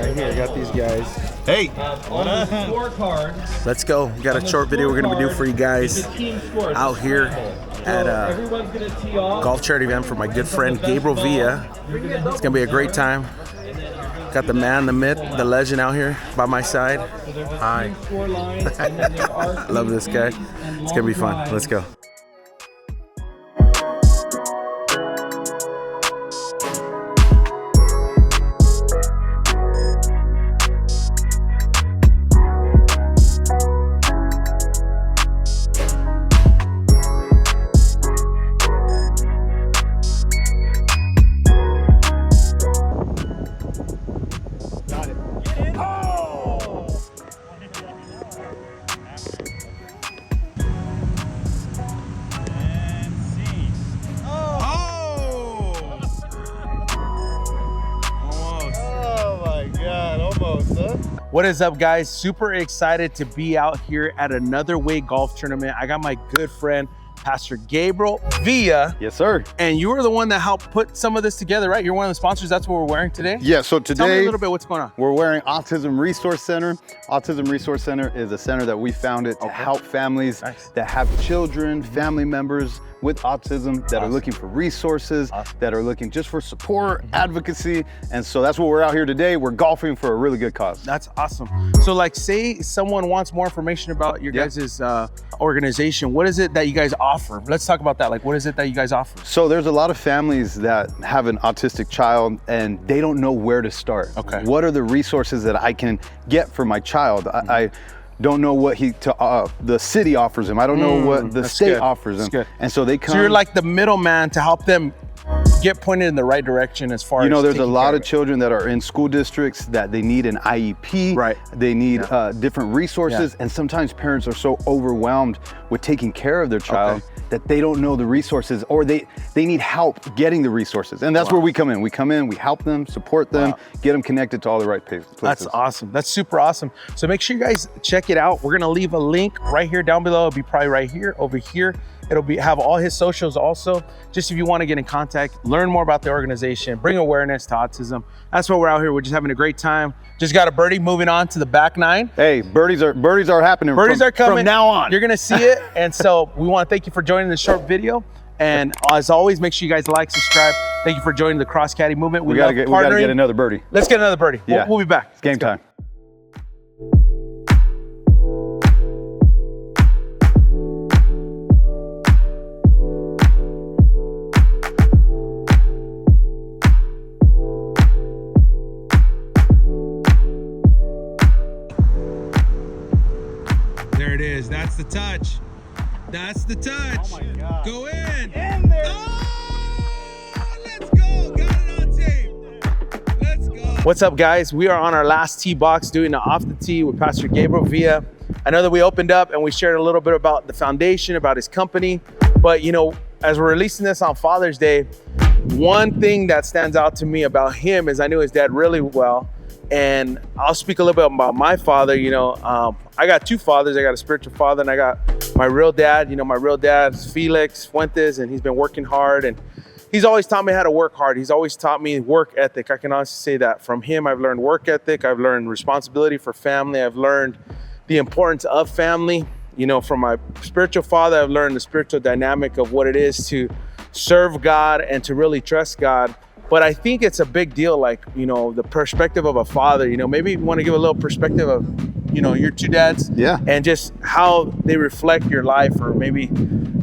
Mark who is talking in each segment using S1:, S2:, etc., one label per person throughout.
S1: right here. I got these guys.
S2: Hey,
S1: Let's go. We got a short video we're going to do for you guys out here at a golf charity event for my good friend Gabriel Villa. It's going to be a great time. Got the man, the myth, the legend out here by my side. Hi. I love this guy. It's going to be fun. Let's go. What is up, guys? Super excited to be out here at another Way golf tournament. I got my good friend Pastor Gabriel Villa.
S2: Yes, sir.
S1: And you were the one that helped put some of this together, right? You're one of the sponsors. That's what we're wearing today?
S2: Yeah, so today,
S1: tell me a little bit what's going on.
S2: We're wearing Autism Resource Center. Autism Resource Center is a center that we founded to help families that have children, family members with autism that are looking for resources, that are looking just for support, advocacy. And so that's what we're out here today. We're golfing for a really good cause.
S1: That's awesome. So like, say someone wants more information about your guys' organization. What is it that you guys offer? Let's talk about that. Like, what is it that you guys offer?
S2: So there's a lot of families that have an autistic child and they don't know where to start.
S1: Okay.
S2: What are the resources that I can get for my child? I don't know what the city offers him. I don't know what the state offers him. And so they come.
S1: So you're like the middleman to help them get pointed in the right direction as far as
S2: there's a lot of children that are in school districts that they need an IEP.
S1: Right.
S2: They need different resources. And sometimes parents are so overwhelmed with taking care of their child that they don't know the resources, or they need help getting the resources. And that's where we come in. We come in, we help them, support them, get them connected to all the right places.
S1: That's awesome. That's super awesome. So make sure you guys check it out. We're gonna leave a link right here down below. It'll be probably right here, over here. It'll have all his socials also, just if you want to get in contact, learn more about the organization, bring awareness to autism. That's why we're out here. We're just having a great time. Just got a birdie, moving on to the back nine.
S2: Hey, birdies are happening.
S1: Birdies are coming
S2: from now on.
S1: You're gonna see it. And so we want to thank you for joining this short video. And as always, make sure you guys like, subscribe. Thank you for joining the Cross Caddy movement.
S2: We gotta get another birdie.
S1: Let's get another birdie.
S2: Yeah.
S1: We'll be back.
S2: It's game time.
S1: There it is. That's the touch. That's the touch.
S2: Oh my God.
S1: Go in.
S2: In there.
S1: Oh, let's go. Got it on tape. Let's go. What's up, guys? We are on our last tee box doing the off the tee with Pastor Gabriel Villa. I know that we opened up and we shared a little bit about the foundation, about his company. But, as we're releasing this on Father's Day, one thing that stands out to me about him is I knew his dad really well. And I'll speak a little bit about my father. I got two fathers. I got a spiritual father and I got my real dad. My real dad is Felix Fuentes, and he's been working hard. And he's always taught me how to work hard. He's always taught me work ethic. I can honestly say that from him, I've learned work ethic. I've learned responsibility for family. I've learned the importance of family. From my spiritual father, I've learned the spiritual dynamic of what it is to serve God and to really trust God. But I think it's a big deal, like, the perspective of a father. Maybe you want to give a little perspective of, your two dads.
S2: Yeah.
S1: And just how they reflect your life, or maybe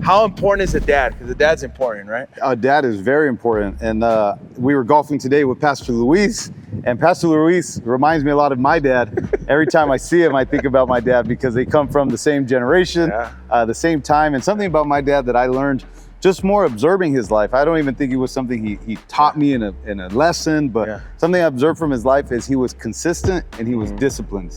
S1: how important is a dad? Because the dad's important, right?
S2: Dad is very important. And we were golfing today with Pastor Luis. And Pastor Luis reminds me a lot of my dad. Every time I see him, I think about my dad because they come from the same generation, the same time. And something about my dad that I learned just more observing his life. I don't even think it was something he taught me in a lesson, but something I observed from his life is he was consistent and he was disciplined.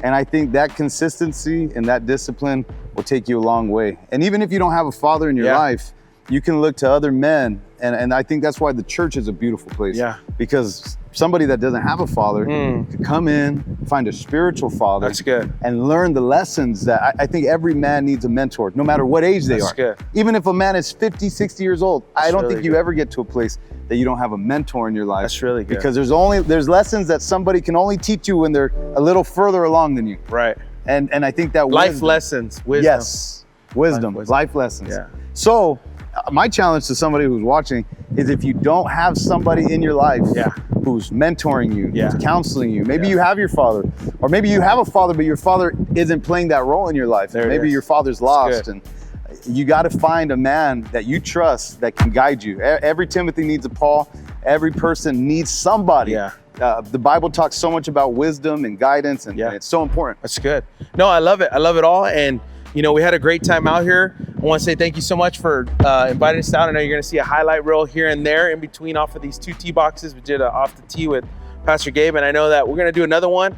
S2: And I think that consistency and that discipline will take you a long way. And even if you don't have a father in your life, you can look to other men. And I think that's why the church is a beautiful place. Because somebody that doesn't have a father can come in, find a spiritual father.
S1: That's good.
S2: And learn the lessons that I think every man needs a mentor, no matter what age they are.
S1: Good.
S2: Even if a man is 50, 60 years old, I don't think you ever get to a place that you don't have a mentor in your life.
S1: That's really good.
S2: Because there's lessons that somebody can only teach you when they're a little further along than you.
S1: Right.
S2: And I think that
S1: life lessons, wisdom.
S2: Yes, wisdom, life lessons.
S1: Yeah.
S2: So my challenge to somebody who's watching is, if you don't have somebody in your life who's mentoring you, who's counseling you, maybe you have your father, or maybe you have a father, but your father isn't playing that role in your life. Maybe your father's lost, and you got to find a man that you trust that can guide you. Every Timothy needs a Paul. Every person needs somebody.
S1: Yeah.
S2: The Bible talks so much about wisdom and guidance, and it's so important.
S1: That's good. No, I love it. I love it all. And you know, we had a great time out here. I want to say thank you so much for inviting us out. I know you're going to see a highlight reel here and there in between off of these 2 tee boxes. We did off the tee with Pastor Gabe, and I know that we're going to do another one.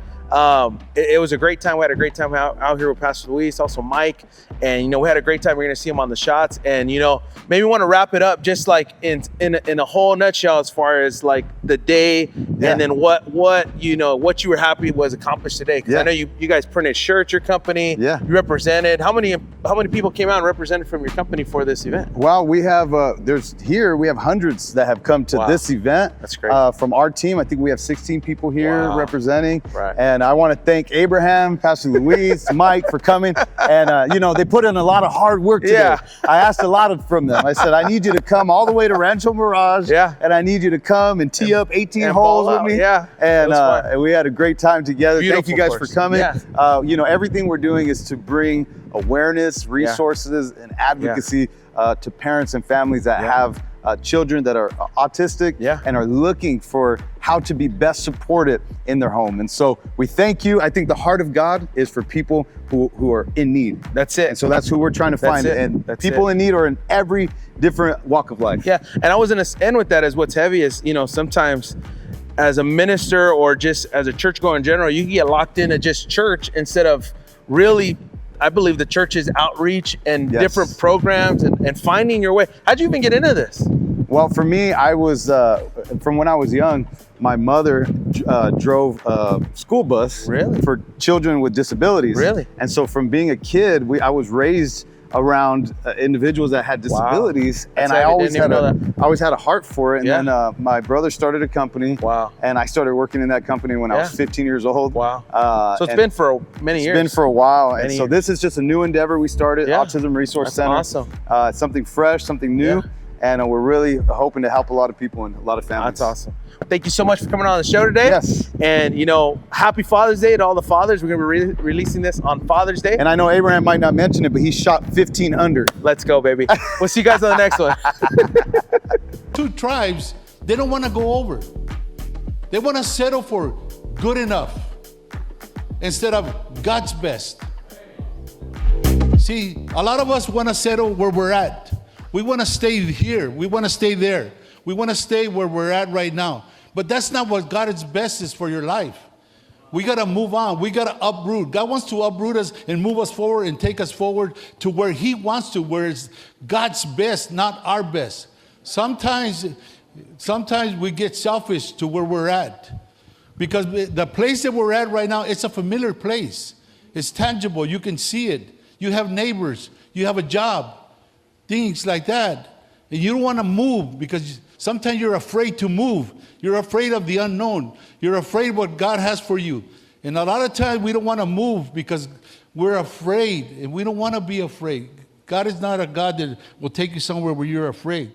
S1: It was a great time. We had a great time out here with Pastor Luis, also Mike, and you know, we had a great time. We're going to see him on the shots, and you know, maybe we want to wrap it up just like in a whole nutshell, as far as like the day, and then what you know, what you were happy was accomplished today. Because I know you guys printed shirts, your company, you represented. How many people came out and represented from your company for this event?
S2: Well, we have we have hundreds that have come to this event.
S1: That's great.
S2: From our team, I think we have 16 people here representing.
S1: Right.
S2: And I want to thank Abraham, Pastor Luis, Mike for coming. And you know, they put in a lot of hard work today. I asked a lot from them. I said, I need you to come all the way to Rancho Mirage, and I need you to come and tee up 18 holes with me. And we had a great time together. Thank you guys for coming. You know, everything we're doing is to bring awareness, resources, and advocacy to parents and families that have children that are autistic and are looking for how to be best supported in their home. And so we thank you. I think the heart of God is for people who are in need.
S1: That's it.
S2: And so that's who we're trying to find. And people in need are in every different walk of life.
S1: Yeah. And I was going to end with that, as what's heavy is, you know, sometimes as a minister or just as a churchgoer in general, you can get locked into just church instead of really, I believe, the church's outreach and different programs and finding your way. How'd you even get into this?
S2: Well, for me, I was, from when I was young, my mother drove a school bus for children with disabilities. And so from being a kid, I was raised around individuals that had disabilities, and I always had a heart for it. And then my brother started a company, and I started working in that company when I was 15 years old.
S1: So it's been for many years.
S2: It's been for a while, and so this is just a new endeavor we started, Autism Resource Center.
S1: Awesome.
S2: It's something fresh, something new. And we're really hoping to help a lot of people and a lot of families.
S1: That's awesome. Thank you so much for coming on the show today.
S2: Yes.
S1: And, you know, happy Father's Day to all the fathers. We're going to be releasing this on Father's Day.
S2: And I know Abraham might not mention it, but he shot 15 under.
S1: Let's go, baby. We'll see you guys on the next one.
S3: 2 tribes, they don't want to go over. They want to settle for good enough instead of God's best. See, a lot of us want to settle where we're at. We want to stay here. We want to stay there. We want to stay where we're at right now. But that's not what God's best is for your life. We got to move on. We got to uproot. God wants to uproot us and move us forward and take us forward to where He wants to, where it's God's best, not our best. Sometimes we get selfish to where we're at, because the place that we're at right now, it's a familiar place. It's tangible. You can see it. You have neighbors. You have a job. Things like that. And you don't want to move because sometimes you're afraid to move. You're afraid of the unknown. You're afraid what God has for you. And a lot of times we don't want to move because we're afraid, and we don't want to be afraid. God is not a God that will take you somewhere where you're afraid.